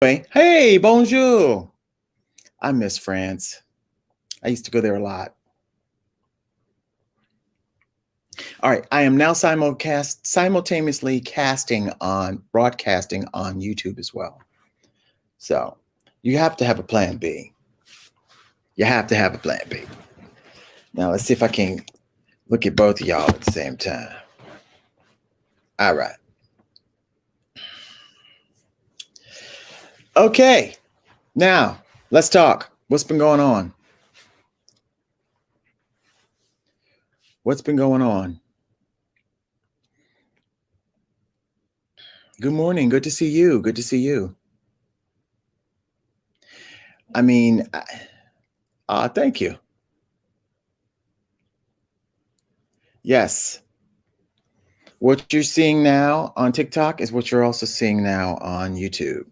Anyway, hey, bonjour. I miss France. I used to go there a lot. All right, I am now simultaneously broadcasting on YouTube as well. So you have to have a plan B. You have to have a plan B. Now let's see if I can look at both of y'all at the same time. All right. Okay. Now let's talk. What's been going on? What's been going on? Good morning. Good to see you. Good to see you. I mean, thank you. Yes. What you're seeing now on TikTok is what you're also seeing now on YouTube.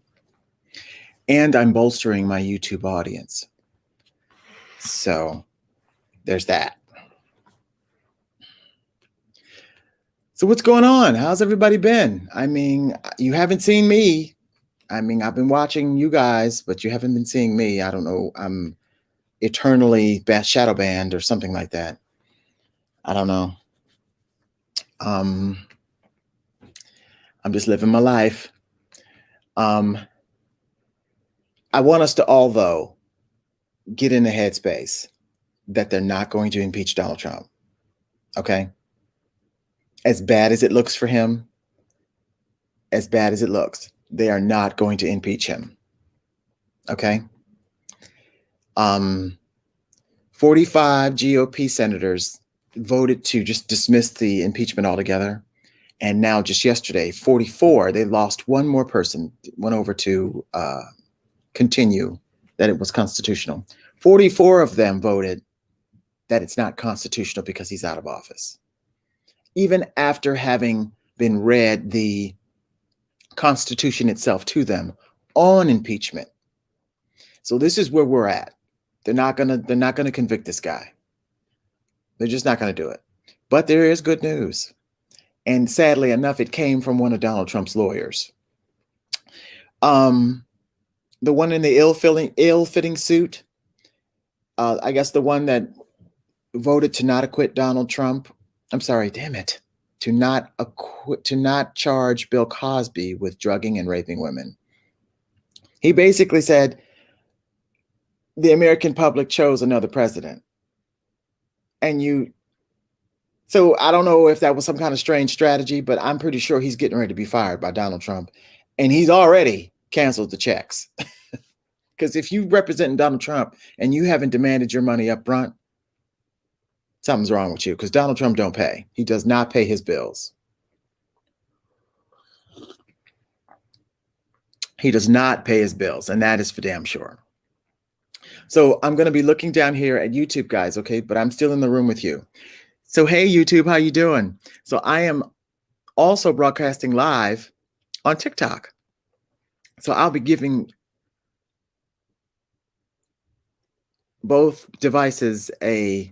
And I'm bolstering my YouTube audience. So there's that. So what's going on? How's everybody been? I mean, you haven't seen me. I mean, I've been watching you guys, but you haven't been seeing me. I don't know. I'm eternally shadow banned or something like that. I don't know. I'm just living my life. I want us to all, though, get in the headspace that they're not going to impeach Donald Trump. Okay? As bad as it looks for him, as bad as it looks, they are not going to impeach him. Okay? 45 GOP senators voted to just dismiss the impeachment altogether. And now just yesterday, 44, they lost one more person, went over to continue that it was constitutional. 44 of them voted that it's not constitutional because he's out of office. Even after having been read the Constitution itself to them on impeachment. So this is where we're at. They're not gonna convict this guy. They're just not gonna do it. But there is good news. And sadly enough, it came from one of Donald Trump's lawyers. The one in the ill-fitting suit, I guess the one that voted to not acquit Donald Trump. I'm sorry, damn it. To not charge Bill Cosby with drugging and raping women. He basically said the American public chose another president. So I don't know if that was some kind of strange strategy, but I'm pretty sure he's getting ready to be fired by Donald Trump. And he's already canceled the checks. Because if you represent Donald Trump and you haven't demanded your money up front, something's wrong with you, because Donald Trump don't pay. He does not pay his bills. He does not pay his bills, and that is for damn sure. So I'm going to be looking down here at YouTube, guys, okay? But I'm still in the room with you. So hey, YouTube, how you doing? So I am also broadcasting live on TikTok. So I'll be giving both devices a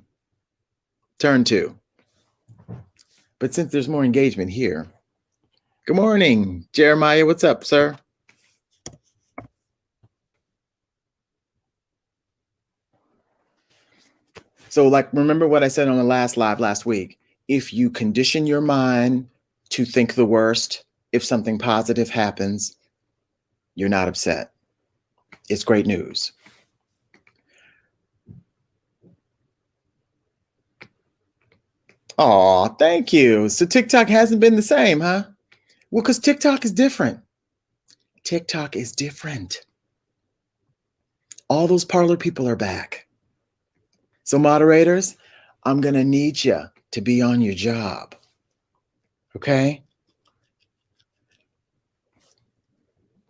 turn to. But since there's more engagement here, good morning, Jeremiah. What's up, sir? So, remember what I said on the last live last week? If you condition your mind to think the worst, if something positive happens, you're not upset. It's great news. Oh, thank you. So TikTok hasn't been the same, huh? Well, because TikTok is different. TikTok is different. All those parlor people are back. So moderators, I'm going to need you to be on your job. Okay?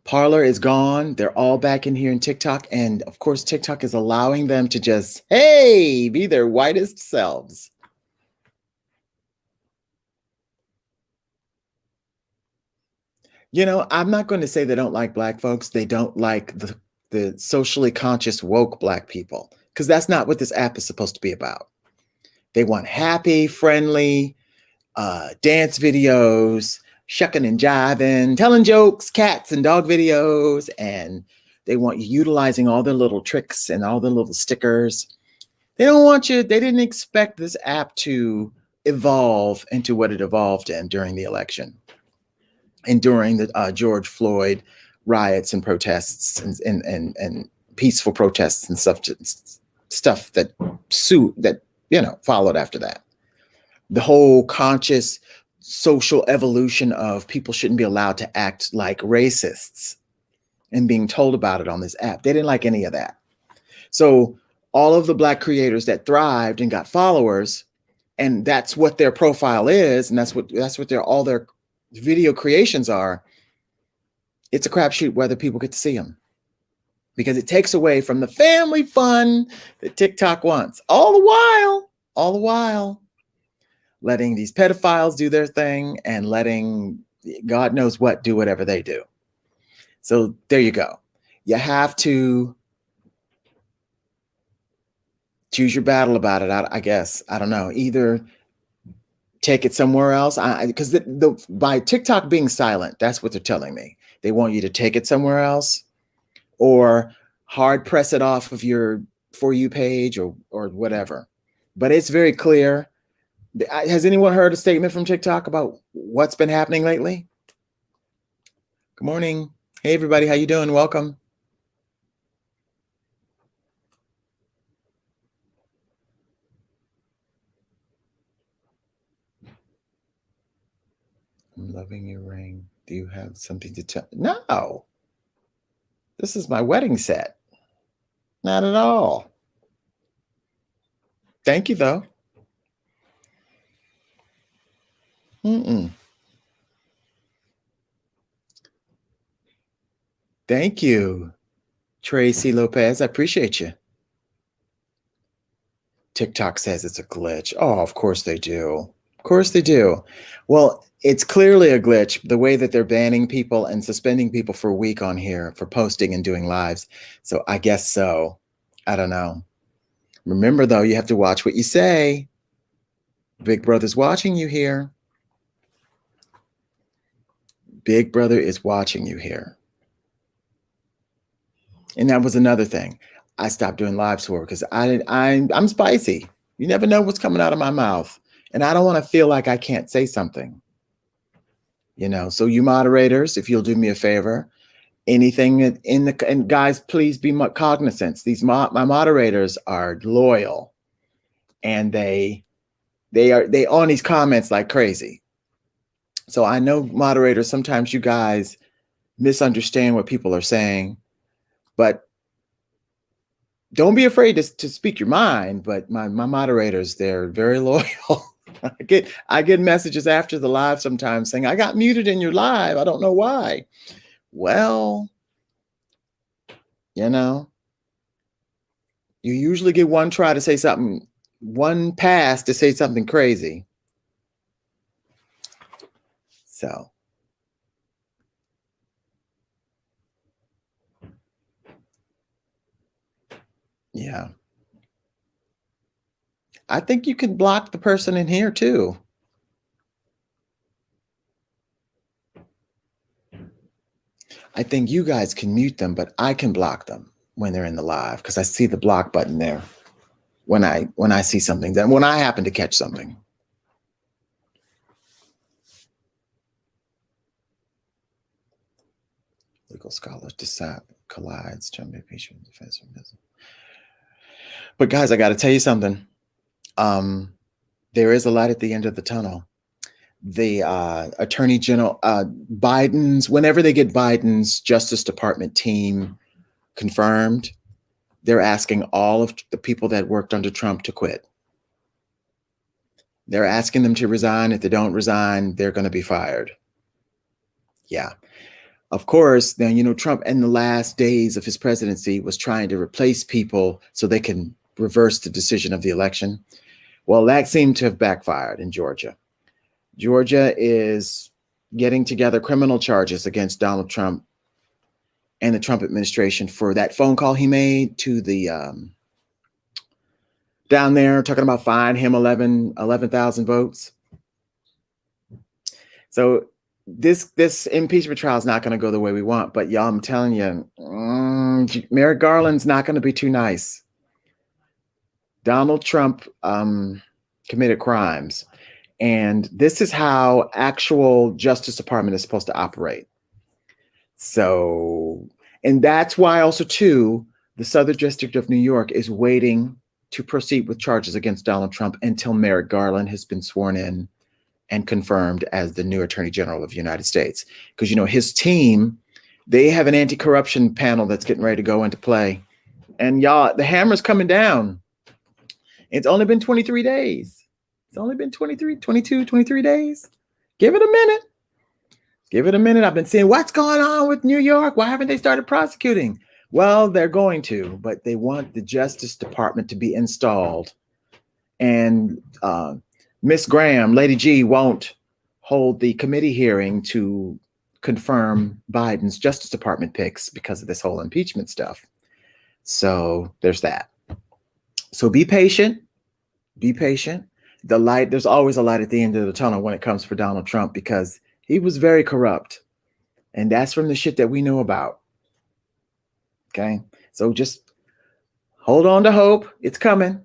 Parlor is gone. They're all back in here in TikTok. And of course, TikTok is allowing them to just, hey, be their whitest selves. You know, I'm not going to say they don't like black folks. They don't like the socially conscious woke black people, because that's not what this app is supposed to be about. They want happy, friendly, dance videos, shucking and jiving, telling jokes, cats and dog videos, and they want you utilizing all their little tricks and all the little stickers. They don't want you, they didn't expect this app to evolve into what it evolved in during the election and during the George Floyd riots and protests and peaceful protests and stuff that followed after that. The whole conscious social evolution of people shouldn't be allowed to act like racists and being told about it on this app. They didn't like any of that. So all of the Black creators that thrived and got followers, and that's what their profile is, and that's what all their video creations are. It's a crapshoot whether people get to see them, because it takes away from the family fun that TikTok wants. All the while, letting these pedophiles do their thing and letting God knows what do whatever they do. So there you go. You have to choose your battle about it. I guess. I don't know. Either take it somewhere else, because by TikTok being silent, that's what they're telling me. They want you to take it somewhere else, or hard press it off of your For You page or whatever. But it's very clear. Has anyone heard a statement from TikTok about what's been happening lately? Good morning. Hey, everybody. How you doing? Welcome. I'm loving your ring. Do you have something to tell? No. This is my wedding set. Not at all. Thank you, though. Thank you, Tracy Lopez. I appreciate you. TikTok says it's a glitch. Oh, of course they do. Of course they do. Well, it's clearly a glitch, the way that they're banning people and suspending people for a week on here for posting and doing lives. So I guess so. I don't know. Remember, though, you have to watch what you say. Big Brother's watching you here. Big Brother is watching you here. And that was another thing. I stopped doing lives for because I'm spicy. You never know what's coming out of my mouth. And I don't want to feel like I can't say something. So you moderators, if you'll do me a favor, anything and guys, please be cognizant. My moderators are loyal, and they on these comments like crazy. So I know moderators, sometimes you guys misunderstand what people are saying, but don't be afraid to speak your mind. But my moderators, they're very loyal. I get messages after the live sometimes saying, I got muted in your live. I don't know why. Well, you usually get one try to say something, one pass to say something crazy. So. Yeah. I think you can block the person in here too. I think you guys can mute them, but I can block them when they're in the live because I see the block button there when I see something, then when I happen to catch something. Legal scholars decide collides, Trump impeachment defense. But guys, I got to tell you something. There is a light at the end of the tunnel. The Attorney General whenever they get Biden's Justice Department team confirmed, they're asking all of the people that worked under Trump to quit. They're asking them to resign. If they don't resign, they're going to be fired. Yeah. Of course, then, Trump in the last days of his presidency was trying to replace people so they can reverse the decision of the election. Well, that seemed to have backfired in Georgia. Georgia is getting together criminal charges against Donald Trump and the Trump administration for that phone call he made to the down there talking about fine him 11,000 votes. So this impeachment trial is not going to go the way we want. But y'all, I'm telling you, Merrick Garland's not going to be too nice. Donald Trump committed crimes, and this is how actual Justice Department is supposed to operate. So, and that's why also too, the Southern District of New York is waiting to proceed with charges against Donald Trump until Merrick Garland has been sworn in and confirmed as the new Attorney General of the United States. Because, you know, his team, they have an anti-corruption panel that's getting ready to go into play. And y'all, the hammer's coming down. It's only been 23 days. It's only been 23 days. Give it a minute. Give it a minute. I've been seeing what's going on with New York. Why haven't they started prosecuting? Well, they're going to, but they want the Justice Department to be installed. And Miss Graham, Lady G, won't hold the committee hearing to confirm Biden's Justice Department picks because of this whole impeachment stuff. So there's that. So be patient. Be patient. The light, there's always a light at the end of the tunnel when it comes for Donald Trump, because he was very corrupt. And that's from the shit that we know about. Okay. So just hold on to hope. It's coming.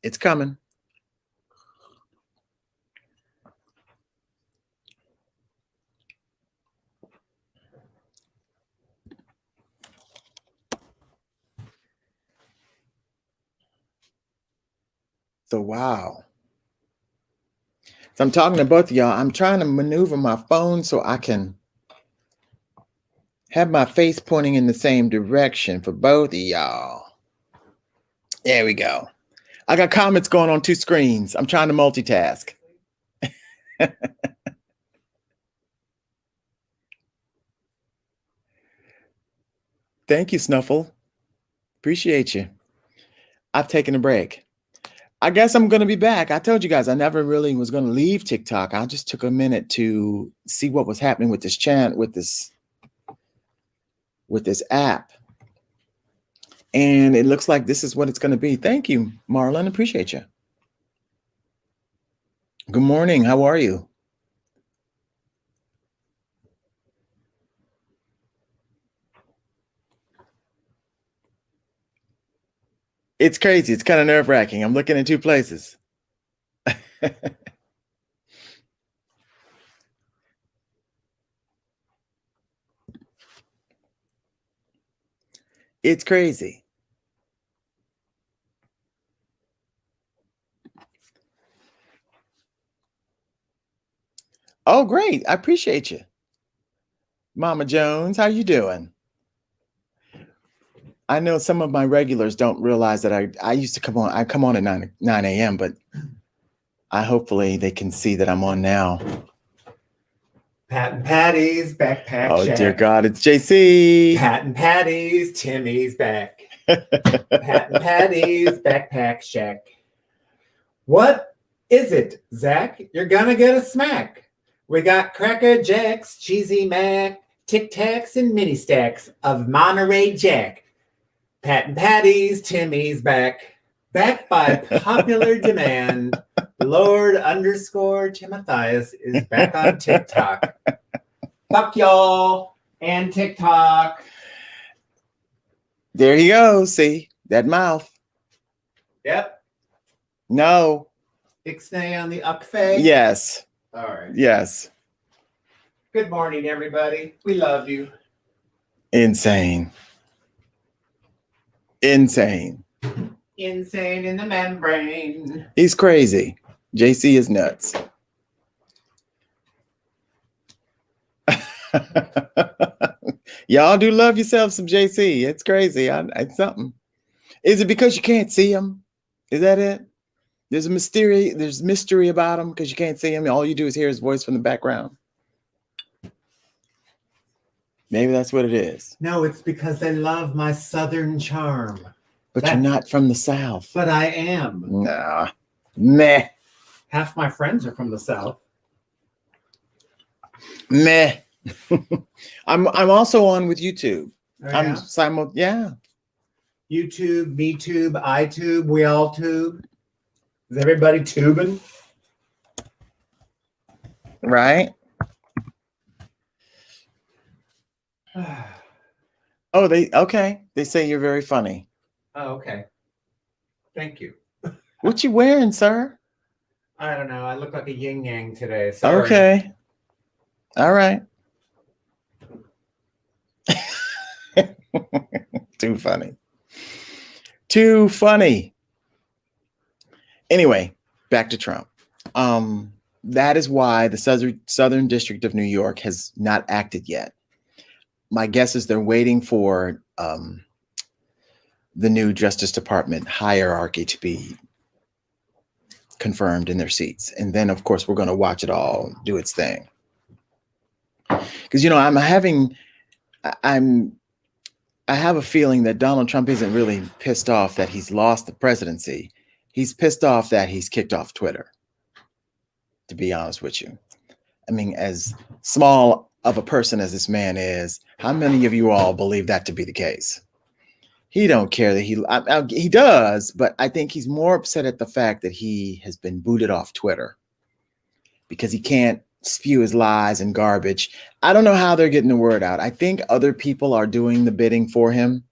It's coming. So, wow. So I'm talking to both of y'all. I'm trying to maneuver my phone so I can have my face pointing in the same direction for both of y'all. There we go. I got comments going on two screens. I'm trying to multitask. Thank you, Snuffle. Appreciate you. I've taken a break. I guess I'm going to be back. I told you guys I never really was going to leave TikTok. I just took a minute to see what was happening with this channel, with this app. And it looks like this is what it's going to be. Thank you, Marlon. Appreciate you. Good morning. How are you? It's crazy. It's kind of nerve-wracking. I'm looking in two places. It's crazy. Oh, great. I appreciate you. Mama Jones, how you doing? I know some of my regulars don't realize that I used to come on. I come on at 9 a.m., but hopefully they can see that I'm on now. Pat and Patty's backpack Oh, shack. dear God, it's JC. Pat and Patty's, Timmy's back. Pat and Patty's backpack shack. What is it, Zach? You're gonna get a smack. We got Cracker Jacks, Cheesy Mac, Tic Tacs, and mini stacks of Monterey Jack. Pat and Patty's, Timmy's back. Back by popular demand. Lord _ Timotheus is back on TikTok. Fuck y'all and TikTok. There he goes. See that mouth? Yep. No. Ixnay on the Ukfay? Yes. All right. Yes. Good morning, everybody. We love you. Insane. Insane. Insane in the membrane. He's crazy. JC is nuts. Y'all do love yourself some JC. It's crazy. It's something. Is it because you can't see him? Is that it? There's mystery about him because you can't see him. All you do is hear his voice from the background. Maybe that's what it is. No, it's because they love my southern charm. But you're not from the South. But I am. Nah. Meh. Half my friends are from the South. Meh. I'm also on with YouTube. Oh, yeah? Yeah. YouTube, MeTube, iTube, we all tube. Is everybody tubing? Right. Oh, okay. They say you're very funny. Oh, okay. Thank you. What you wearing, sir? I don't know. I look like a yin yang today. Sorry. Okay. All right. Too funny. Too funny. Anyway, back to Trump. That is why the Southern District of New York has not acted yet. My guess is they're waiting for the new Justice Department hierarchy to be confirmed in their seats. And then, of course, we're going to watch it all do its thing. Because, I have a feeling that Donald Trump isn't really pissed off that he's lost the presidency. He's pissed off that he's kicked off Twitter, to be honest with you. I mean, as small of a person as this man is, how many of you all believe that to be the case? He don't care that he does, but I think he's more upset at the fact that he has been booted off Twitter because he can't spew his lies and garbage. I don't know how they're getting the word out. I think other people are doing the bidding for him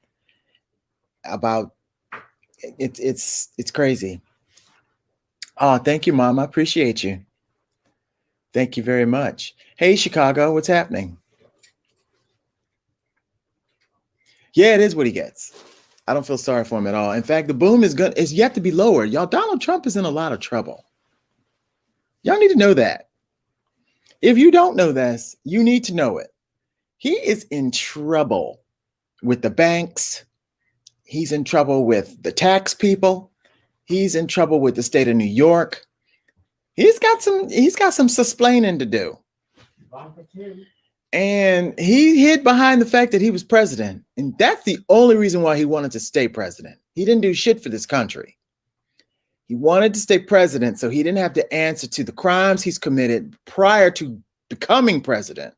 about it. It's crazy. Oh, thank you, Mom. I appreciate you. Thank you very much. Hey, Chicago, what's happening? Yeah, it is what he gets. I don't feel sorry for him at all. In fact, the boom is yet to be lowered. Y'all, Donald Trump is in a lot of trouble. Y'all need to know that. If you don't know this, you need to know it. He is in trouble with the banks. He's in trouble with the tax people. He's in trouble with the state of New York. He's got some splaining to do. And he hid behind the fact that he was president. And that's the only reason why he wanted to stay president. He didn't do shit for this country. He wanted to stay president so he didn't have to answer to the crimes he's committed prior to becoming president.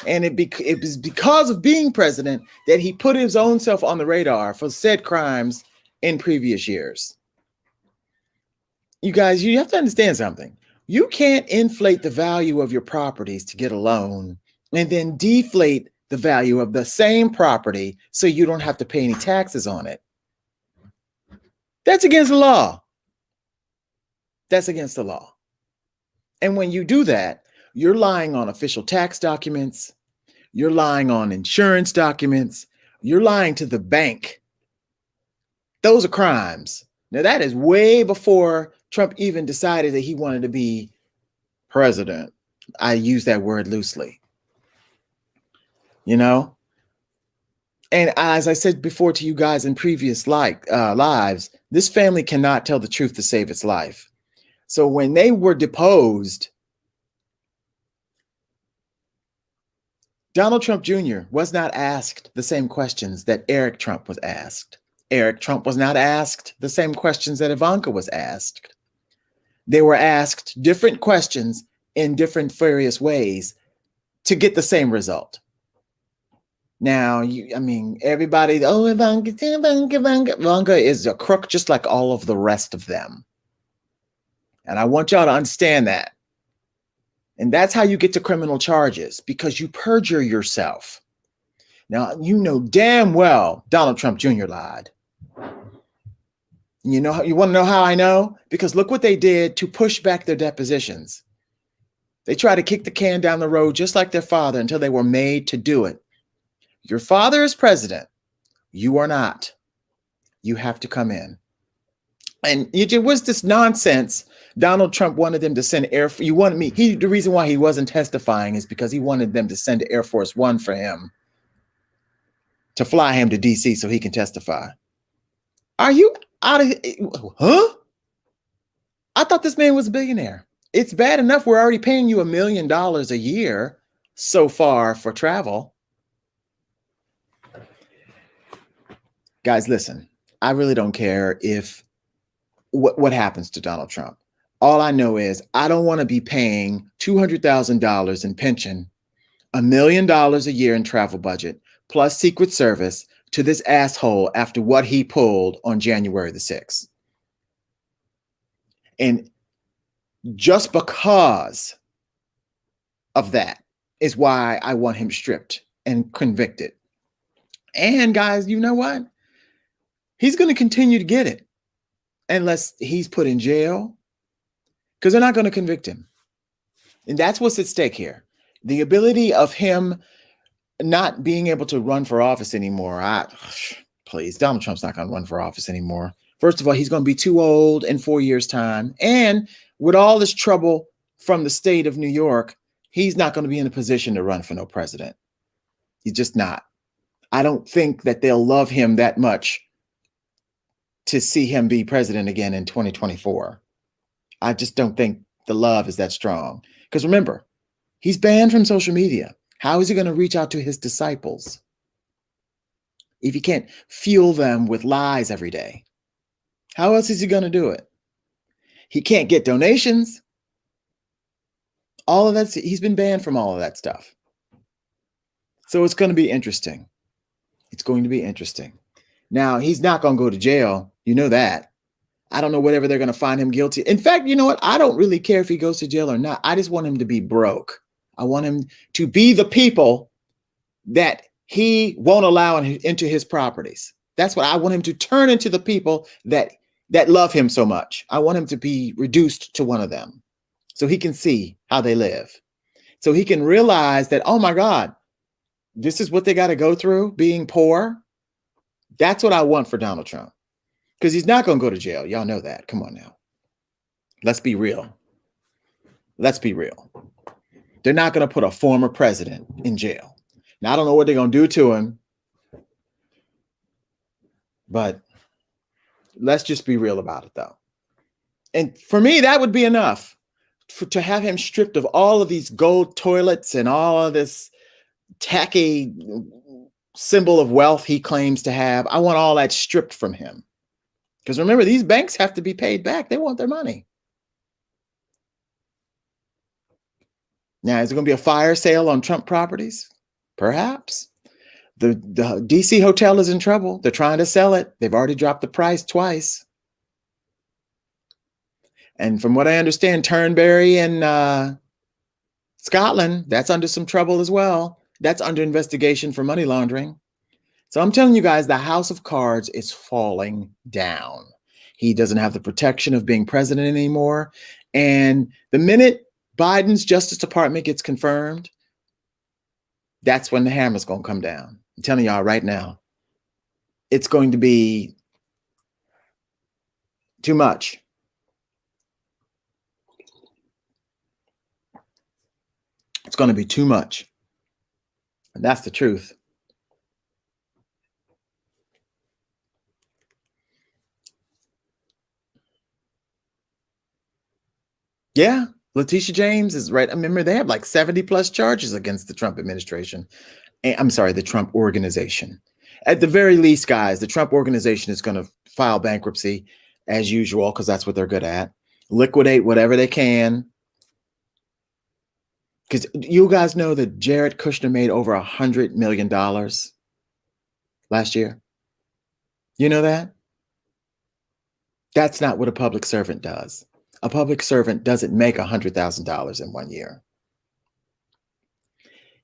And it was because of being president that he put his own self on the radar for said crimes in previous years. You guys, you have to understand something. You can't inflate the value of your properties to get a loan and then deflate the value of the same property so you don't have to pay any taxes on it. That's against the law. That's against the law. And when you do that, you're lying on official tax documents. You're lying on insurance documents. You're lying to the bank. Those are crimes. Now, that is way before Trump even decided that he wanted to be president. I use that word loosely. And as I said before to you guys in previous lives, this family cannot tell the truth to save its life. So when they were deposed, Donald Trump Jr. was not asked the same questions that Eric Trump was asked. Eric Trump was not asked the same questions that Ivanka was asked. They were asked different questions in different various ways to get the same result. Now, everybody, Ivanka is a crook just like all of the rest of them. And I want y'all to understand that. And that's how you get to criminal charges, because you perjure yourself. Now, you know damn well Donald Trump Jr. lied. You want to know how I know? Because look what they did to push back their depositions. They tried to kick the can down the road just like their father until they were made to do it. Your father is president. You are not. You have to come in. And it was this nonsense. Donald Trump wanted them to send the reason why he wasn't testifying is because he wanted them to send Air Force One for him to fly him to DC so he can testify. Are you out of, huh? I thought this man was a billionaire. It's bad enough we're already paying you $1 million a year so far for travel. Guys, listen, I really don't care if what happens to Donald Trump. All I know is I don't want to be paying $200,000 in pension, $1 million a year in travel budget, plus Secret Service to this asshole after what he pulled on January the 6th. And just because of that is why I want him stripped and convicted. And guys, you know what? He's going to continue to get it unless he's put in jail, because they're not going to convict him. And that's what's at stake here. The ability of him not being able to run for office anymore. Please, Donald Trump's not going to run for office anymore. First of all, he's going to be too old in 4 years' time. And with all this trouble from the state of New York, he's not going to be in a position to run for no president. He's just not. I don't think that they'll love him that much to see him be president again in 2024. I just don't think the love is that strong. Because remember, he's banned from social media. How is he going to reach out to his disciples if he can't fuel them with lies every day? How else is he going to do it? He can't get donations. All of that, he's been banned from all of that stuff. So it's going to be interesting. It's going to be interesting. Now, he's not going to go to jail. You know that. I don't know whatever they're going to find him guilty. In fact, you know what? I don't really care if he goes to jail or not. I just want him to be broke. I want him to be the people that he won't allow into his properties. That's what I want him to turn into, the people that love him so much. I want him to be reduced to one of them so he can see how they live. So he can realize that, oh my God, this is what they got to go through being poor. That's what I want for Donald Trump, because he's not going to go to jail. Y'all know that. Come on now. Let's be real. Let's be real. They're not going to put a former president in jail. Now, I don't know what they're going to do to him, but let's just be real about it, though. And for me, that would be enough to have him stripped of all of these gold toilets and all of this tacky symbol of wealth he claims to have. I want all that stripped from him. Because remember, these banks have to be paid back. They want their money. Now, is it going to be a fire sale on Trump properties? Perhaps. The DC hotel is in trouble. They're trying to sell it. They've already dropped the price twice. And from what I understand, Turnberry in Scotland, that's under some trouble as well. That's under investigation for money laundering. So I'm telling you guys, the house of cards is falling down. He doesn't have the protection of being president anymore. And the minute Biden's Justice Department gets confirmed, that's when the hammer's going to come down. I'm telling y'all right now, it's going to be too much. It's going to be too much. And that's the truth. Yeah, Letitia James is right. I remember they have like 70 plus charges against the Trump administration. I'm sorry, the Trump organization. At the very least, guys, the Trump organization is going to file bankruptcy as usual, because that's what they're good at. Liquidate whatever they can. Because you guys know that Jared Kushner made over $100 million last year. You know that? That's not what a public servant does. A public servant doesn't make $100,000 in 1 year.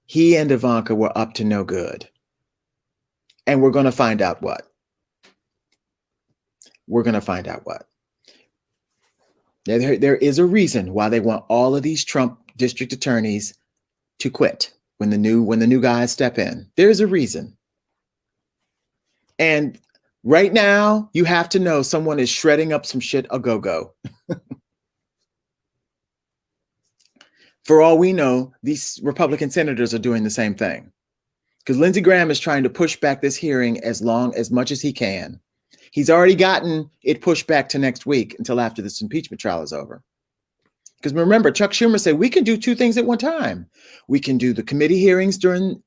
He and Ivanka were up to no good. And we're going to find out what. We're going to find out what. There is a reason why they want all of these Trump district attorneys to quit when the new guys step in. There's a reason. And right now, you have to know someone is shredding up some shit a go-go. For all we know, these Republican senators are doing the same thing. Because Lindsey Graham is trying to push back this hearing as much as he can. He's already gotten it pushed back to next week until after this impeachment trial is over. Because remember, Chuck Schumer said we can do two things at one time. We can do the committee hearings during,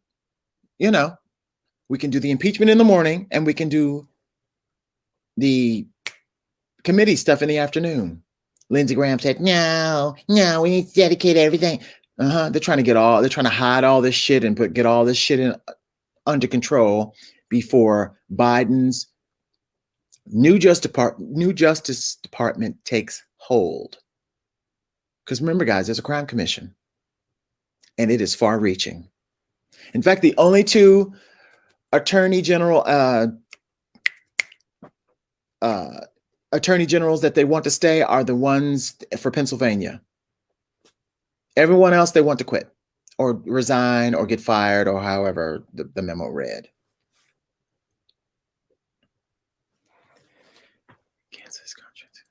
we can do the impeachment in the morning, and we can do the committee stuff in the afternoon. Lindsey Graham said, no, we need to dedicate everything. They're trying to hide all this shit and get all this shit under control before Biden's new Justice Department takes hold. Because remember, guys, there's a crime commission, and it is far-reaching. In fact, the only two attorney general attorney generals that they want to stay are the ones for Pennsylvania. Everyone else they want to quit or resign or get fired or however the memo read. Kansas conscience.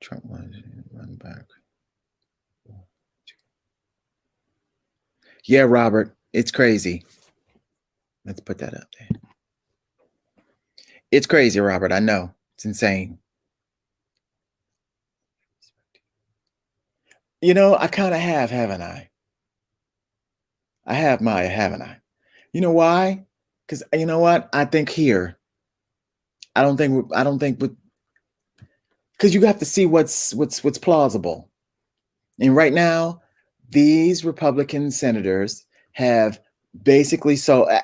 Trump wanted to run back. Yeah, Robert, it's crazy. Let's put that up there. It's crazy, Robert. I know. It's insane. You know, I kind of have, haven't I? I have, Maya, haven't I? You know why? Because you know what? I think here. I don't think because you have to see what's plausible. And right now, these Republican senators have basically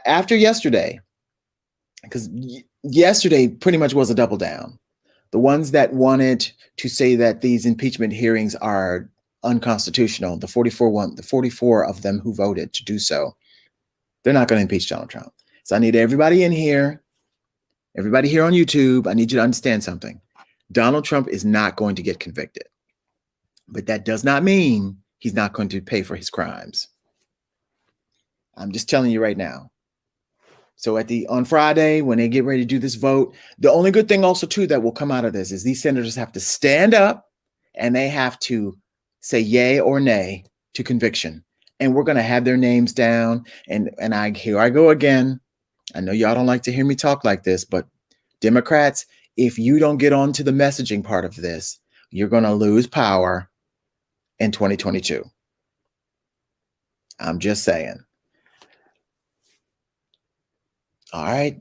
after yesterday, because yesterday pretty much was a double down. The ones that wanted to say that these impeachment hearings are unconstitutional, the 44 of them who voted to do so, they're not going to impeach Donald Trump. So I need everybody in here, everybody here on YouTube, I need you to understand something. Donald Trump is not going to get convicted. But that does not mean he's not going to pay for his crimes. I'm just telling you right now. So on Friday, when they get ready to do this vote, the only good thing also too that will come out of this is these senators have to stand up and they have to say yay or nay to conviction. And we're going to have their names down. And here I go again. I know y'all don't like to hear me talk like this, but Democrats, if you don't get on to the messaging part of this, you're going to lose power in 2022. I'm just saying. All right.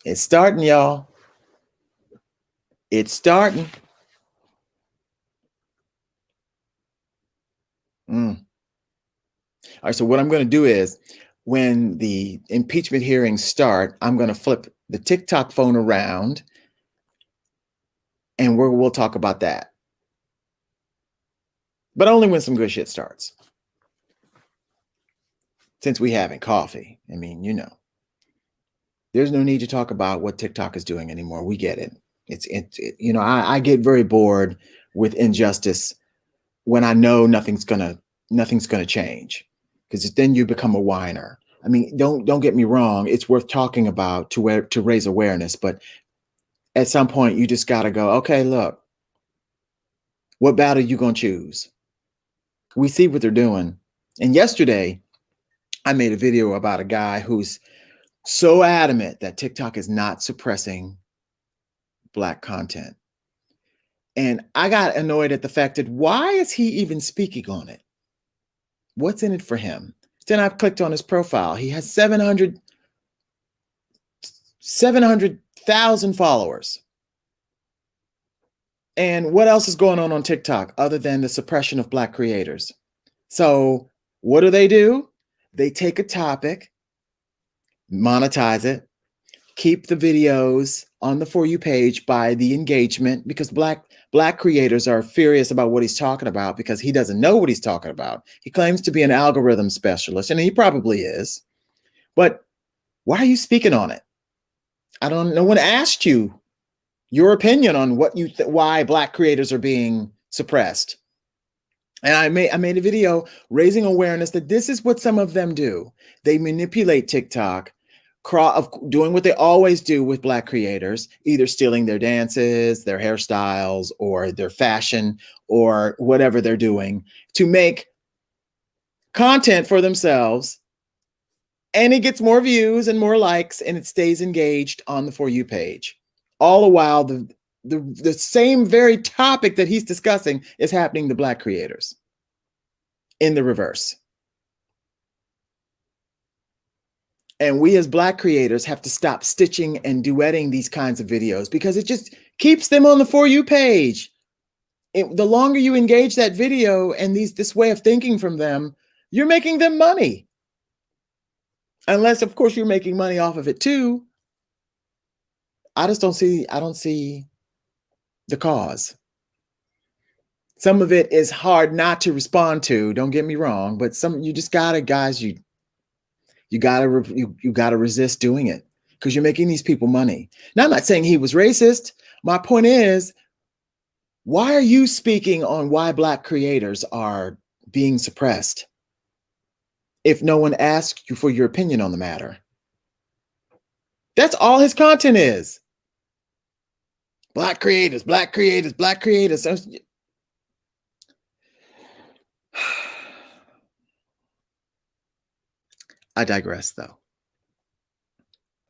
It's starting, y'all. It's starting. All right. So what I'm going to do is when the impeachment hearings start, I'm going to flip the TikTok phone around and we'll talk about that. But only when some good shit starts. Since we having coffee, I mean, you know, there's no need to talk about what TikTok is doing anymore. We get it. You know, I get very bored with injustice when I know nothing's gonna change, because then you become a whiner. I mean, don't get me wrong. It's worth talking about to raise awareness, but at some point you just got to go, okay, look, what battle you gonna choose? We see what they're doing. And yesterday, I made a video about a guy who's so adamant that TikTok is not suppressing Black content. And I got annoyed at the fact that why is he even speaking on it? What's in it for him? Then I've clicked on his profile. He has 700,000 followers. And what else is going on TikTok other than the suppression of Black creators? So what do? They take a topic, monetize it, keep the videos on the For You page by the engagement, because Black creators are furious about what he's talking about because he doesn't know what he's talking about. He claims to be an algorithm specialist, and he probably is. But why are you speaking on it? No one asked you your opinion on what why Black creators are being suppressed. And I made a video raising awareness that this is what some of them do. They manipulate TikTok, doing what they always do with Black creators, either stealing their dances, their hairstyles, or their fashion, or whatever they're doing to make content for themselves. And it gets more views and more likes, and it stays engaged on the For You page. All the while, the same very topic that he's discussing is happening to Black creators in the reverse. And we as Black creators have to stop stitching and duetting these kinds of videos because it just keeps them on the For You page. The longer you engage that video and this way of thinking from them, you're making them money. Unless, of course, you're making money off of it too. I just don't see, I don't see the cause. Some of it is hard not to respond to, don't get me wrong, but some, you just gotta, guys, you gotta, you gotta resist doing it because you're making these people money. Now, I'm not saying he was racist. My point is, why are you speaking on why Black creators are being suppressed if no one asked you for your opinion on the matter? That's all his content is. Black creators, Black creators, Black creators. I digress, though.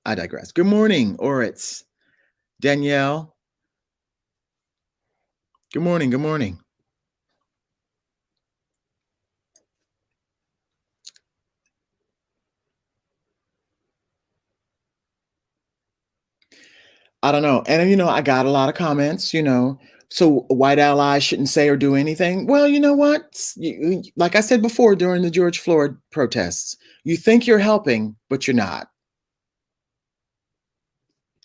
I digress. Good morning, Oritz. Danielle. Good morning. Good morning. I don't know. And, I got a lot of comments, so white allies shouldn't say or do anything. Well, you know what? Like I said before during the George Floyd protests, you think you're helping, but you're not.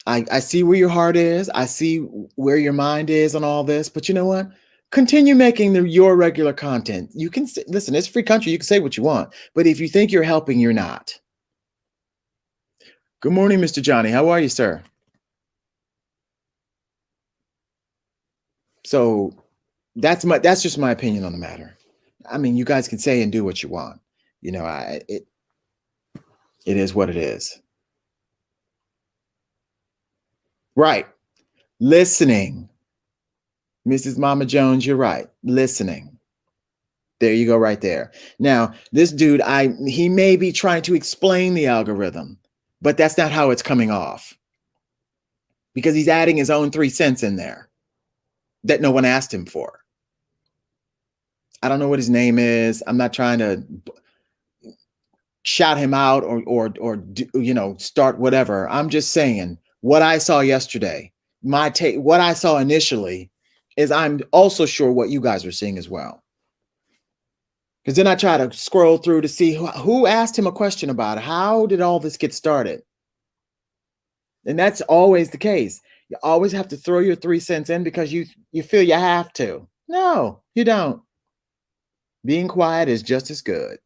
I see where your heart is. I see where your mind is on all this. But you know what? Continue making your regular content. You can listen, it's a free country. You can say what you want. But if you think you're helping, you're not. Good morning, Mr. Johnny. How are you, sir? So that's just my opinion on the matter. I mean, you guys can say and do what you want. It is what it is. Right. Listening. Mrs. Mama Jones, you're right. Listening. There you go right there. Now, this dude, he may be trying to explain the algorithm, but that's not how it's coming off. Because he's adding his own 3 cents in there that no one asked him for. I don't know what his name is. I'm not trying to shout him out or start whatever. I'm just saying what I saw yesterday. My take, what I saw initially, is I'm also sure what you guys are seeing as well. Because then I try to scroll through to see who asked him a question about it. How did all this get started? And that's always the case. You always have to throw your 3 cents in because you feel you have to. No, you don't. Being quiet is just as good.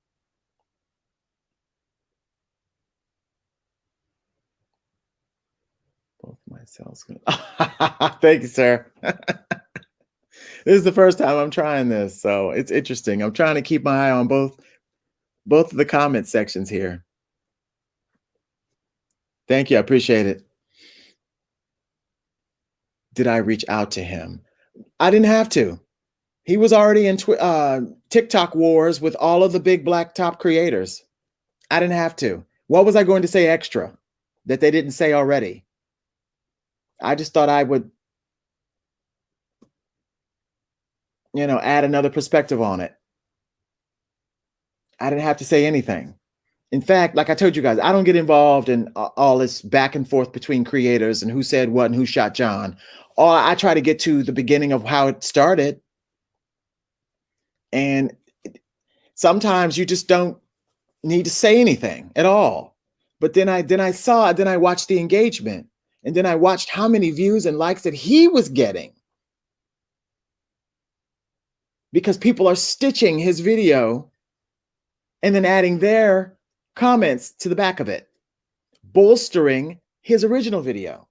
Both my cells. Thank you, sir. This is the first time I'm trying this, so it's interesting. I'm trying to keep my eye on both of the comment sections here. Thank you. I appreciate it. Did I reach out to him? I didn't have to. He was already in TikTok wars with all of the big Black top creators. I didn't have to. What was I going to say extra that they didn't say already? I just thought I would, add another perspective on it. I didn't have to say anything. In fact, like I told you guys, I don't get involved in all this back and forth between creators and who said what and who shot John. I try to get to the beginning of how it started. And sometimes you just don't need to say anything at all. But then I watched the engagement, and then I watched how many views and likes that he was getting. Because people are stitching his video and then adding their comments to the back of it, bolstering his original video.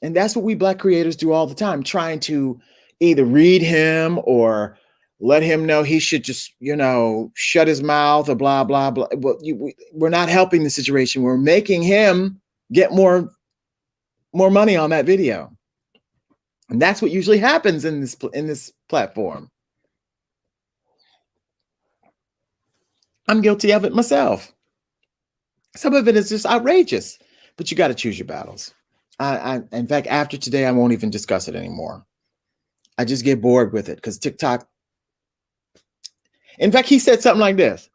And that's what we Black creators do all the time, trying to either read him or let him know he should just, shut his mouth or blah, blah, blah. Well, we're not helping the situation. We're making him get more money on that video. And that's what usually happens in this platform. I'm guilty of it myself. Some of it is just outrageous, but you got to choose your battles. In fact, after today, I won't even discuss it anymore. I just get bored with it because TikTok. In fact, he said something like this.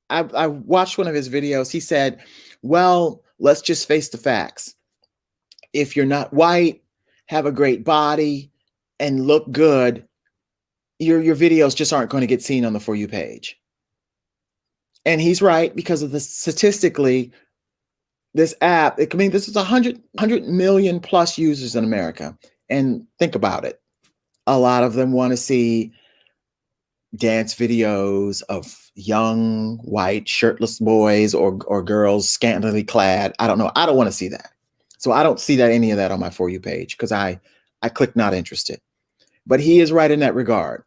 I watched one of his videos. He said, well, let's just face the facts. If you're not white, have a great body, and look good, your videos just aren't going to get seen on the For You page. And he's right, because of the statistically, this app, I mean, this is 100 million plus users in America. And think about it. A lot of them want to see dance videos of young white shirtless boys or girls scantily clad. I don't know. I don't want to see that. So I don't see that any of that on my For You page because I click not interested. But he is right in that regard.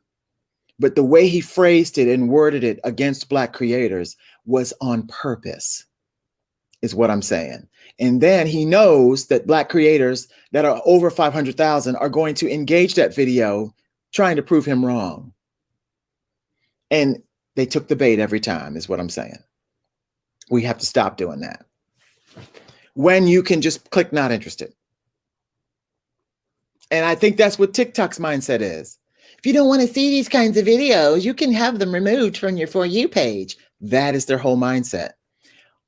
But the way he phrased it and worded it against Black creators was on purpose, is what I'm saying. And then he knows that Black creators that are over 500,000 are going to engage that video trying to prove him wrong. And they took the bait every time, is what I'm saying. We have to stop doing that. When you can just click not interested. And I think that's what TikTok's mindset is. If you don't want to see these kinds of videos, you can have them removed from your For You page. That is their whole mindset.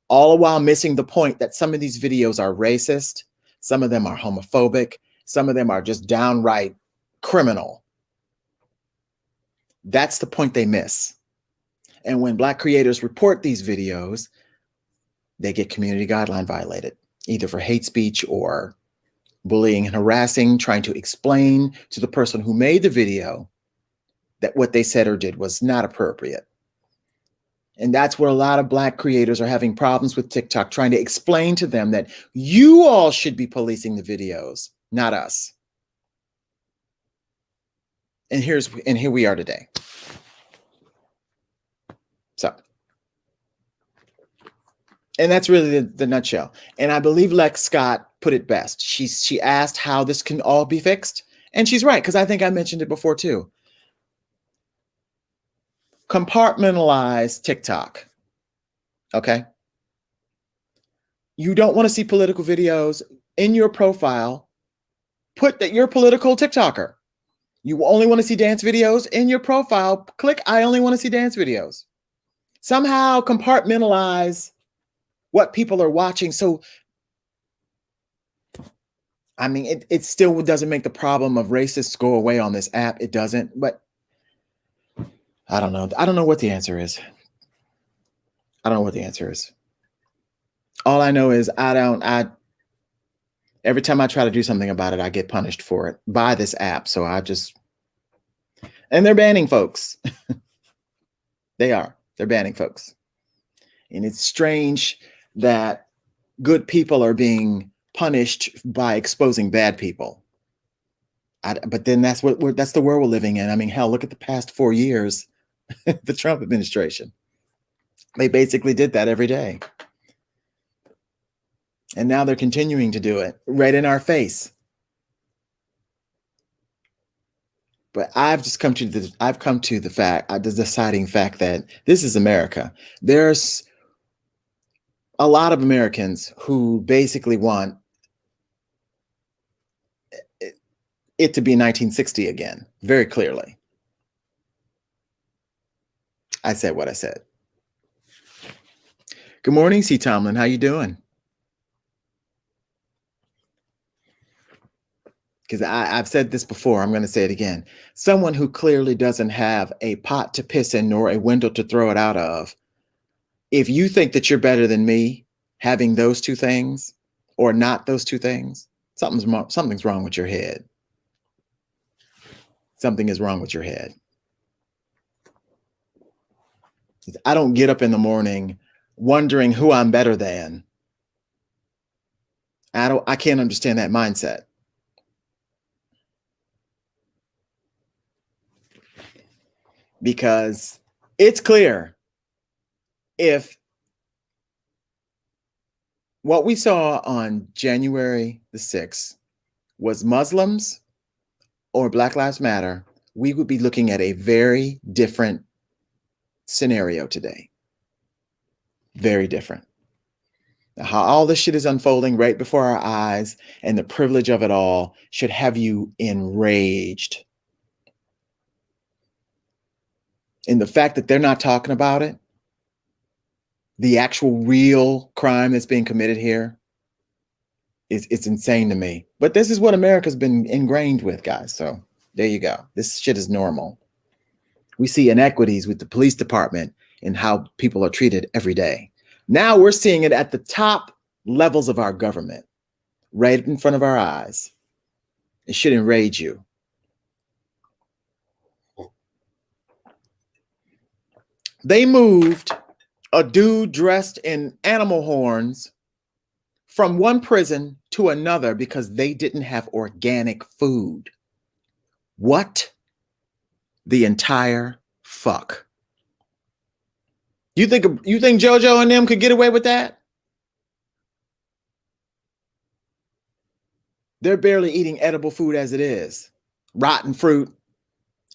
All while missing the point that some of these videos are racist. Some of them are homophobic. Some of them are just downright criminal. That's the point they miss. And when Black creators report these videos, they get community guideline violated, either for hate speech or bullying and harassing, trying to explain to the person who made the video that what they said or did was not appropriate. And that's where a lot of Black creators are having problems with TikTok, trying to explain to them that you all should be policing the videos, not us. And here we are today. So, and that's really the nutshell. And I believe Lex Scott put it best. She asked how this can all be fixed. And she's right, because I think I mentioned it before too. Compartmentalize TikTok. Okay. You don't want to see political videos in your profile. Put that you're a political TikToker. You only want to see dance videos in your profile. Click, I only want to see dance videos. Somehow compartmentalize what people are watching. So, I mean, it still doesn't make the problem of racists go away on this app. It doesn't, but I don't know. I don't know what the answer is. I don't know what the answer is. All I know is every time I try to do something about it, I get punished for it by this app. So and they're banning folks. They're banning folks. And it's strange that good people are being punished by exposing bad people. But then that's the world we're living in. I mean, hell, look at the past 4 years, the Trump administration. They basically did that every day. And now they're continuing to do it right in our face. But I've come to the deciding fact that this is America. There's a lot of Americans who basically want it to be 1960 again, very clearly. I said what I said. Good morning, C. Tomlin. How you doing? Because I've said this before, I'm going to say it again. Someone who clearly doesn't have a pot to piss in nor a window to throw it out of. If you think that you're better than me having those two things or not those two things, something's wrong with your head. Something is wrong with your head. I don't get up in the morning wondering who I'm better than. I can't understand that mindset. Because it's clear if what we saw on January the 6th was Muslims or Black Lives Matter, we would be looking at a very different scenario today. Very different. How all this shit is unfolding right before our eyes and the privilege of it all should have you enraged. And the fact that they're not talking about it, the actual real crime that's being committed here, it's insane to me. But this is what America's been ingrained with, guys. So there you go. This shit is normal. We see inequities with the police department and how people are treated every day. Now we're seeing it at the top levels of our government right in front of our eyes. It should enrage you. They moved a dude dressed in animal horns from one prison to another because they didn't have organic food. What the entire fuck? You think JoJo and them could get away with that? They're barely eating edible food as it is. Rotten fruit.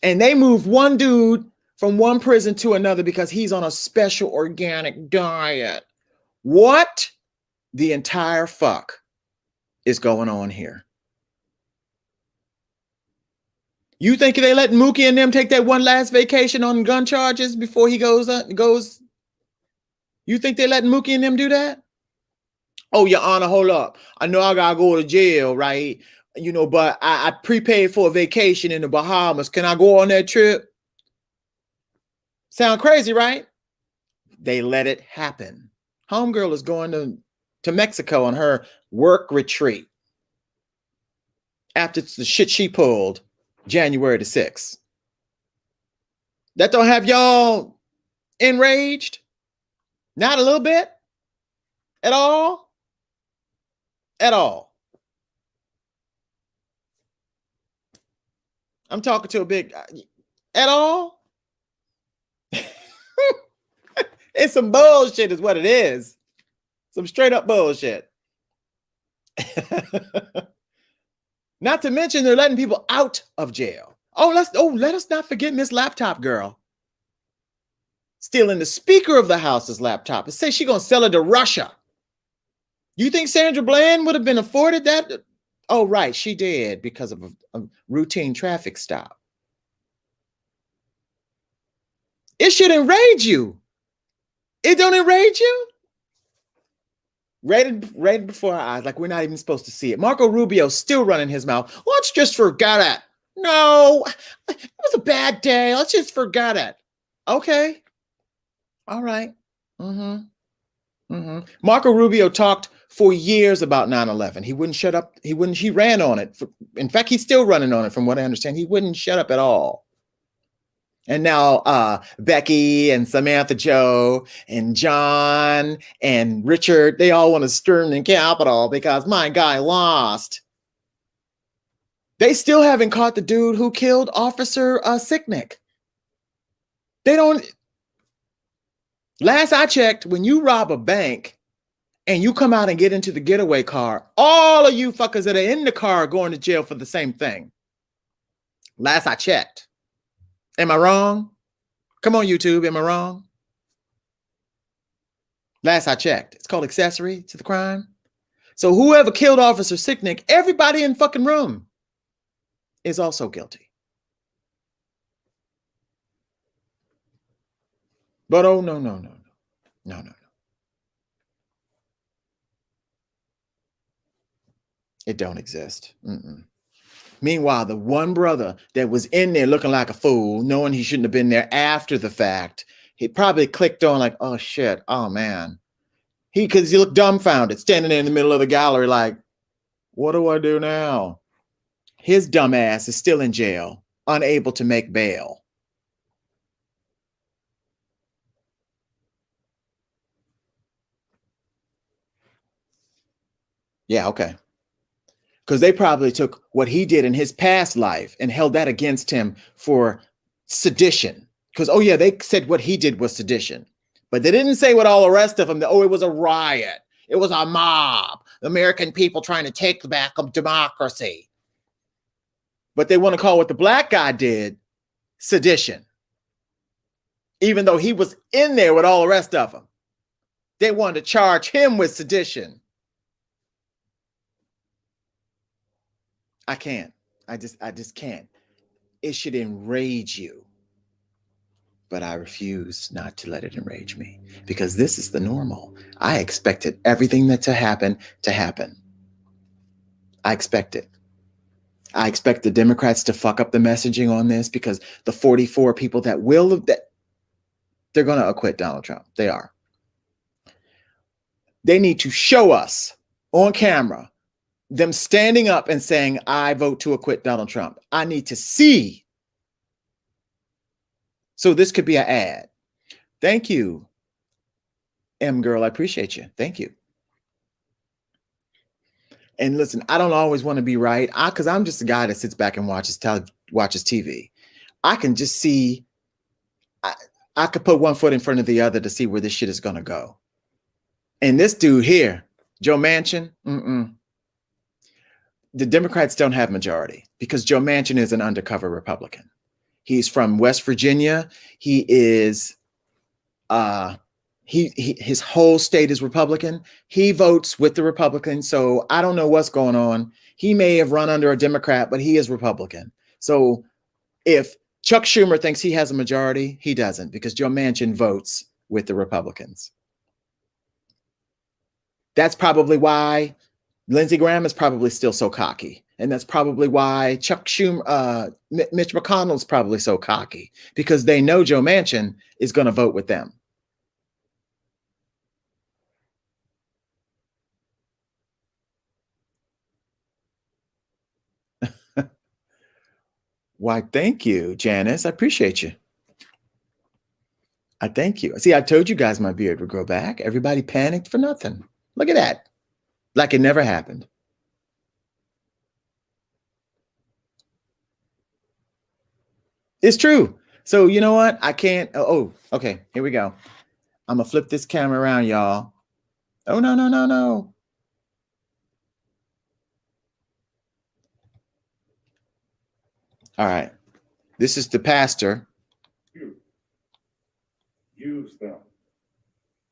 And they moved one dude from one prison to another because he's on a special organic diet. What the entire fuck is going on here? You think they let Mookie and them take that one last vacation on gun charges before he goes? You think they let Mookie and them do that? Oh, Your Honor, hold up. I know I gotta go to jail, right? But I prepaid for a vacation in the Bahamas. Can I go on that trip? Sound crazy, right? They let it happen. Homegirl is going to Mexico on her work retreat after the shit she pulled January the 6th. That don't have y'all enraged? Not a little bit? At all? At all. I'm talking to a big... At all? It's some bullshit is what it is. Some straight up bullshit. Not to mention they're letting people out of jail. Let us not forget Miss Laptop Girl. Stealing the Speaker of the House's laptop and say she's going to sell it to Russia. You think Sandra Bland would have been afforded that? Oh, right. She did because of a routine traffic stop. It should enrage you. It don't enrage you? Right before our eyes, like we're not even supposed to see it. Marco Rubio still running his mouth. Let's just forget it. No, it was a bad day. Let's just forget it. Okay. All right. Marco Rubio talked for years about 9/11. He wouldn't shut up. He ran on it. In fact, he's still running on it from what I understand. He wouldn't shut up at all. And now Becky and Samantha Joe and John and Richard, they all want to storm the Capitol because my guy lost. They still haven't caught the dude who killed Officer Sicknick. They don't. Last I checked, when you rob a bank and you come out and get into the getaway car, all of you fuckers that are in the car are going to jail for the same thing. Last I checked. Am I wrong? Come on, YouTube. Am I wrong? Last I checked. It's called accessory to the crime. So whoever killed Officer Sicknick, everybody in the fucking room is also guilty. But oh, no. It don't exist. Meanwhile, the one brother that was in there looking like a fool, knowing he shouldn't have been there after the fact, he probably clicked on like, oh shit, oh man. Because he looked dumbfounded, standing there in the middle of the gallery like, what do I do now? His dumb ass is still in jail, unable to make bail. Yeah, okay. Because they probably took what he did in his past life and held that against him for sedition. Because, oh yeah, they said what he did was sedition. But they didn't say what all the rest of them, it was a riot. It was a mob. The American people trying to take back democracy. But they want to call what the black guy did sedition. Even though he was in there with all the rest of them. They wanted to charge him with sedition. I can't. I just can't. It should enrage you. But I refuse not to let it enrage me because this is the normal. I expected everything to happen. I expect it. I expect the Democrats to fuck up the messaging on this because the 44 people they're going to acquit Donald Trump. They are. They need to show us on camera them standing up and saying, I vote to acquit Donald Trump. I need to see. So this could be an ad. Thank you, M girl. I appreciate you. Thank you. And listen, I don't always want to be right. Because I'm just a guy that sits back and watches TV. I can just see. I could put one foot in front of the other to see where this shit is going to go. And this dude here, Joe Manchin, the Democrats don't have majority because Joe Manchin is an undercover Republican. He's from West Virginia. He is, his whole state is Republican. He votes with the Republicans. So I don't know what's going on. He may have run under a Democrat, but he is Republican. So if Chuck Schumer thinks he has a majority, he doesn't, because Joe Manchin votes with the Republicans. That's probably why Lindsey Graham is probably still so cocky. And that's probably why Chuck Schumer, Mitch McConnell's probably so cocky, because they know Joe Manchin is going to vote with them. Why, thank you, Janice. I appreciate you. I thank you. See, I told you guys my beard would grow back. Everybody panicked for nothing. Look at that. Like it never happened. It's true. So you know what? I can't. Oh, okay. Here we go. I'm going to flip this camera around, y'all. Oh, no, no, no, no. All right. This is the pastor. Use them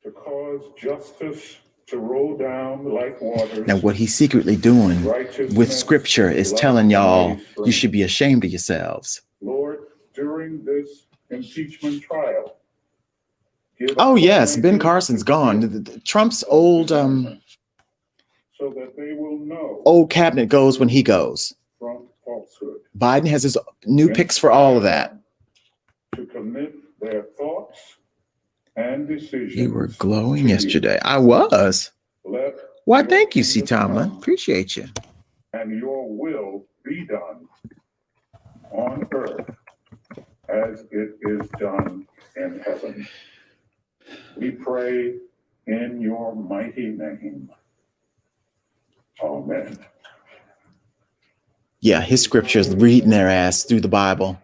to cause justice to roll down like waters. Now, what he's secretly doing with scripture is telling y'all you should be ashamed of yourselves. Lord, during this impeachment trial. Oh, yes. Ben Carson's gone. Trump's old so that they will know old cabinet goes when he goes. From falsehood. Biden has his new picks for all of that. To commit their thoughts and decisions. You were glowing yesterday. I was. Why, thank you, C. Tomlin. Appreciate you. And your will be done on earth as it is done in heaven. We pray in your mighty name. Amen. Yeah, his scriptures reading their ass through the Bible.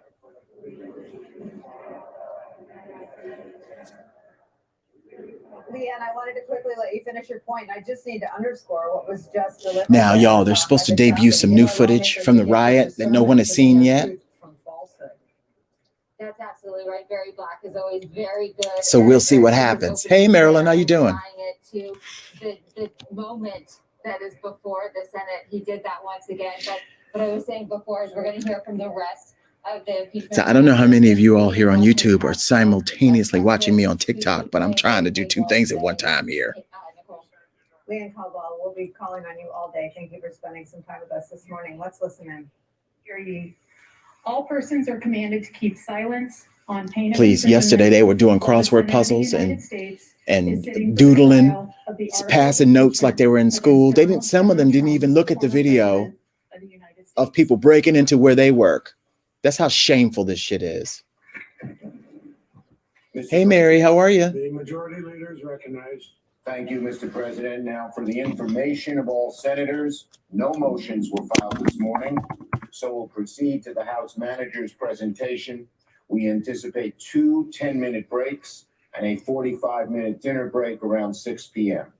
Leanne, I wanted to quickly let you finish your point. I just need to underscore what was just delivered. Now, y'all, they're supposed to debut some new footage from the riot that no one has seen yet. That's absolutely right. Barry Black is always very good. So we'll see what happens. Hey, Marilyn, how you doing? To the moment that is before the Senate, he did that once again. But what I was saying before is we're going to hear from the rest of the impeachment. So I don't know how many of you all here on YouTube are simultaneously watching me on TikTok, but I'm trying to do two things at one time here. Leanne Caldwell, we'll be calling on you all day. Thank you for spending some time with us this morning. Let's listen in. Hear ye. All persons are commanded to keep silence on pain of Please, yesterday they were doing crossword puzzles and doodling, passing notes like they were in school. They didn't. Some of them didn't even look at the video of people breaking into where they work. That's how shameful this shit is. Hey, Mary, how are you? The majority leader is recognized. Thank you, Mr. President. Now, for the information of all senators, no motions were filed this morning, so we'll proceed to the House manager's presentation. We anticipate 2 10-minute breaks and a 45-minute dinner break around 6 p.m.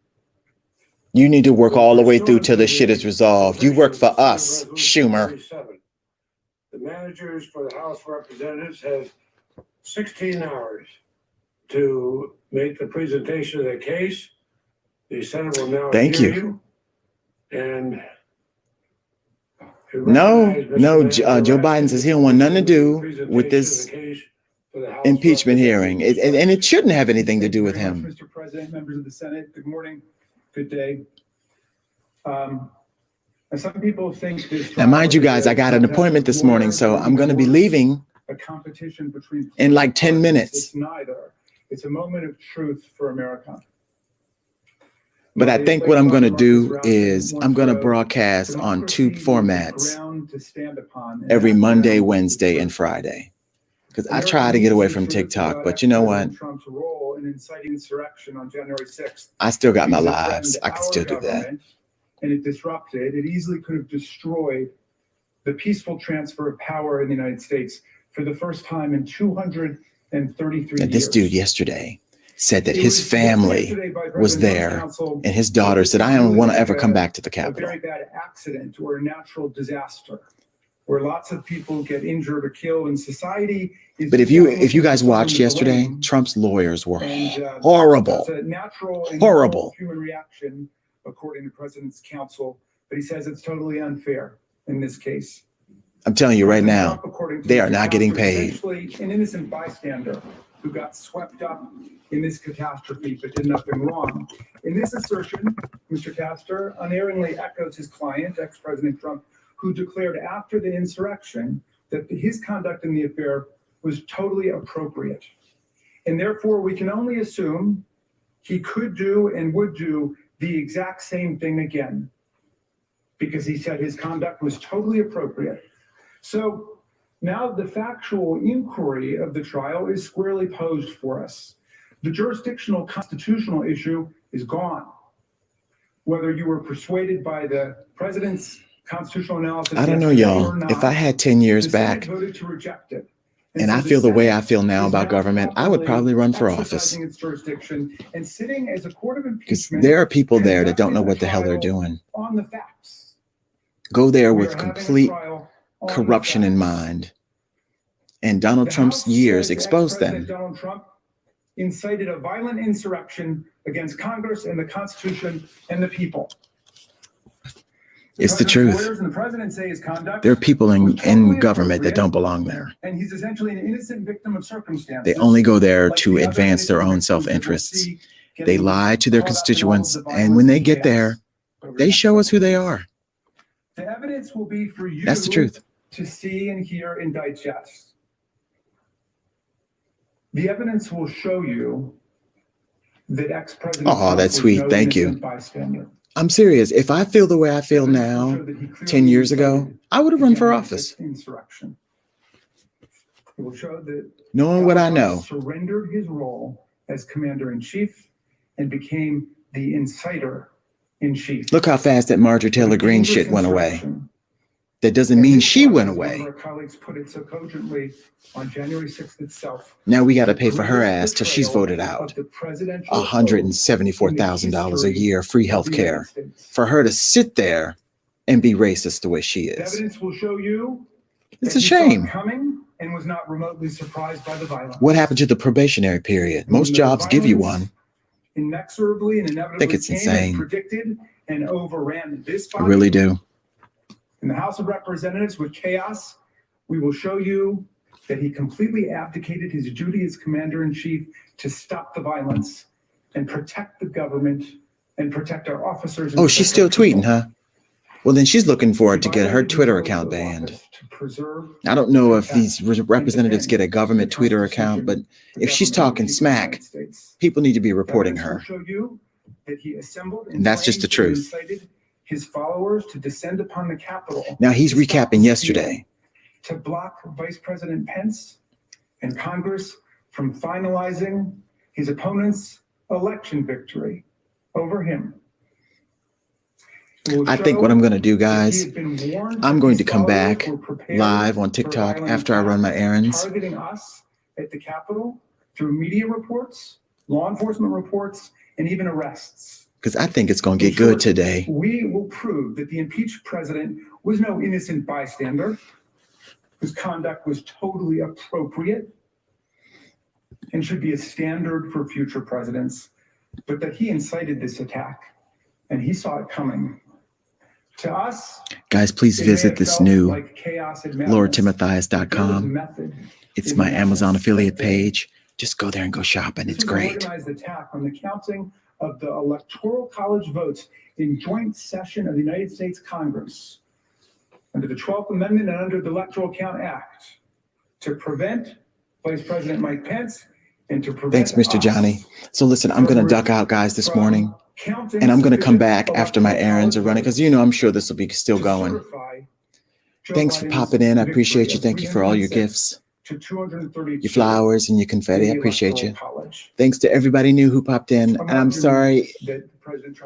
You need to work all the way through till this shit is resolved. You work for us, Schumer. The managers for the House of Representatives have 16 hours to make the presentation of their case. The Senate will now Thank hear you. And Joe Biden says he don't want nothing to do with this impeachment hearing. And it shouldn't have anything to do with him. Mr. President, members of the Senate, good morning, good day. Some people think this. Now, mind you guys, I got an appointment this morning, so I'm going to be leaving a competition between in like 10 minutes. It's neither. It's a moment of truth for America. But I think what I'm going to do is I'm going to broadcast on two formats every Monday, Wednesday, and Friday. Because I try to get away from TikTok, but you know what? Trump's role in inciting insurrection on January 6th. I still got my lives. I can still do that. And it disrupted. It easily could have destroyed the peaceful transfer of power in the United States for the first time in 233 years. And this dude yesterday said that his family was there, and his daughter said, "I don't want to ever come back to the Capitol." A very bad accident or a natural disaster where lots of people get injured or killed in society. But if you guys watched yesterday, Trump's lawyers were horrible. It's a natural and horrible human reaction, according to President's counsel. But he says it's totally unfair in this case. I'm telling you right now, they are not getting paid. Essentially, an innocent bystander who got swept up in this catastrophe but did nothing wrong. In this assertion, Mr. Castor unerringly echoes his client, ex-President Trump, who declared after the insurrection that his conduct in the affair was totally appropriate. And therefore, we can only assume he could do and would do the exact same thing again, because he said his conduct was totally appropriate. So now the factual inquiry of the trial is squarely posed for us. The jurisdictional constitutional issue is gone. Whether you were persuaded by the president's constitutional analysis, I don't know, y'all. If I had 10 years back voted to reject it, and I feel the way I feel now about government, I would probably run for office. And sitting as a court of Because impeachment, there are people there that don't know what the hell they're doing. on the facts. Go there We with are having a complete trial on the corruption in facts. mind. And Donald The Trump's House years says exposed ex-President them. Donald Trump incited a violent insurrection against Congress and the Constitution and the people. It's the President's truth. lawyers and the president say his conduct There are people was in totally government that appropriate, don't belong there. and he's essentially an innocent victim of circumstances. They only go there like to the other advance their own innocent victims that we'll self-interests. see They getting lie to their caught up in all of constituents, the and violence when they and get there, chaos over they the show next us who they couple are. weeks. The evidence will be for you That's the truth. to see and hear and digest. The evidence will show you that ex-president Oh, Trump that's was sweet. no Thank you. innocent bystander. I'm serious. If I feel the way I feel Evidence will now, show that he clearly 10 years ago, incited I would have the run for January office. 6th insurrection. It will show that Knowing what I Donald know, Trump surrendered his role as commander-in-chief and became the inciter-in-chief. look how fast that Marjorie Taylor Greene shit went away. Insurrection. That doesn't And mean this she was, went as one of away. our colleagues put it so cogently on January 6th itself. Now we got to the pay for her greatest ass till she's betrayal voted of out. the presidential oath $174,000 a year, free health of the United care. States. For her to sit there and be racist the way she The is. evidence will show you It's that a he saw it shame. coming and was not remotely surprised by the violence. What happened to the probationary period? Most jobs give you one. Inexorably and inevitably think it's came as insane. predicted and overran this I body. really do. In the House of Representatives with chaos, we will show you that he completely abdicated his duty as commander-in-chief to stop the violence and protect the government and protect our officers. and Oh, she's protect still our people. tweeting, huh? Well, then she's looking forward to He get her violated his Twitter oath account of banned. office to preserve, I don't know if protect, these and representatives defend get a government the Twitter account, but Constitution, the if she's government, talking and the people of the smack, United States. people need to be reporting Evidence will her. show you that he assembled And that's just the inflamed, and truth. incited his followers to descend upon the Capitol. Now he's to stop recapping the yesterday. steal, to block Vice President Pence and Congress from finalizing his opponent's election victory over him. It will I think show what I'm going to do, that he guys, had been warned I'm that going his to come followers back were prepared live on for TikTok violent after I run my attacks, errands. targeting us at the Capitol through media reports, law enforcement reports, and even arrests. Because I think it's going to In get good short, today. We will prove that the impeached president was no innocent bystander, whose conduct was totally appropriate and should be a standard for future presidents, but that he incited this attack and he saw it coming. To us, Guys, please it may visit have this felt new like chaos and madness, but there was LordTimothias.com. method It's in my the Amazon madness. affiliate page. Just go there and go shopping. This It's was an great. organized attack on the counting of the Electoral College votes in joint session of the United States Congress under the 12th Amendment and under the Electoral Count Act to prevent Vice President Mike Pence and to prevent Thanks, Mr. us Johnny. So listen, I'm going to duck out, guys, this from morning. And I'm going to come back after my errands are running because, I'm sure this will be still going. Thanks for popping in. I appreciate you. Thank you for all your gifts, your flowers and your confetti. I appreciate you. Thanks to everybody new who popped in. And I'm sorry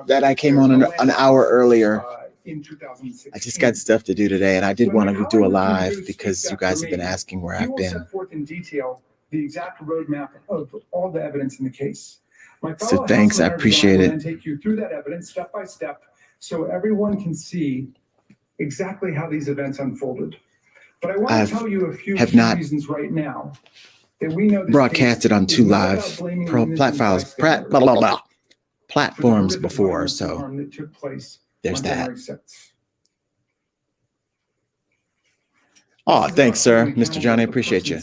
that I came on an hour earlier. I just got stuff to do today, and I did want to do a live because you guys have been asking where I've been. The exact roadmap of all the evidence in the case. So thanks, I appreciate it. And take you through that evidence step by step, so everyone can see exactly how these events unfolded. But I want to tell you a few reasons right now that we know broadcasted on two live platforms before, so there's that. Oh, thanks, sir. Mr. Johnny, I appreciate you.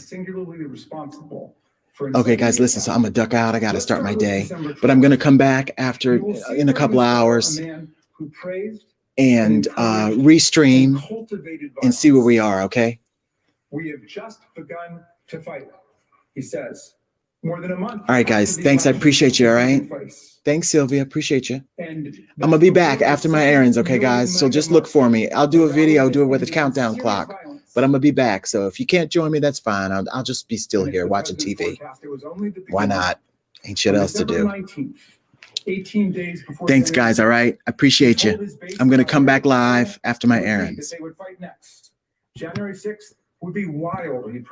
Okay, guys, listen, so I'm going to duck out. I got to start my day. But I'm going to come back after in a couple of hours and restream and see where we are, okay? We have just begun to fight, he says. More than a month. All right, guys. Thanks. I appreciate you. All right. Thanks, Sylvia. Appreciate you. I'm going to be back after my errands. Okay, guys. So just look for me. I'll do a video, do it with a countdown clock, but I'm going to be back. So if you can't join me, that's fine. I'll just be still here watching TV. Why not? Ain't shit else to do. 18 days before. Thanks, guys. All right. I appreciate you. I'm going to come back live after my errands. They would fight next. January 6th would be wild.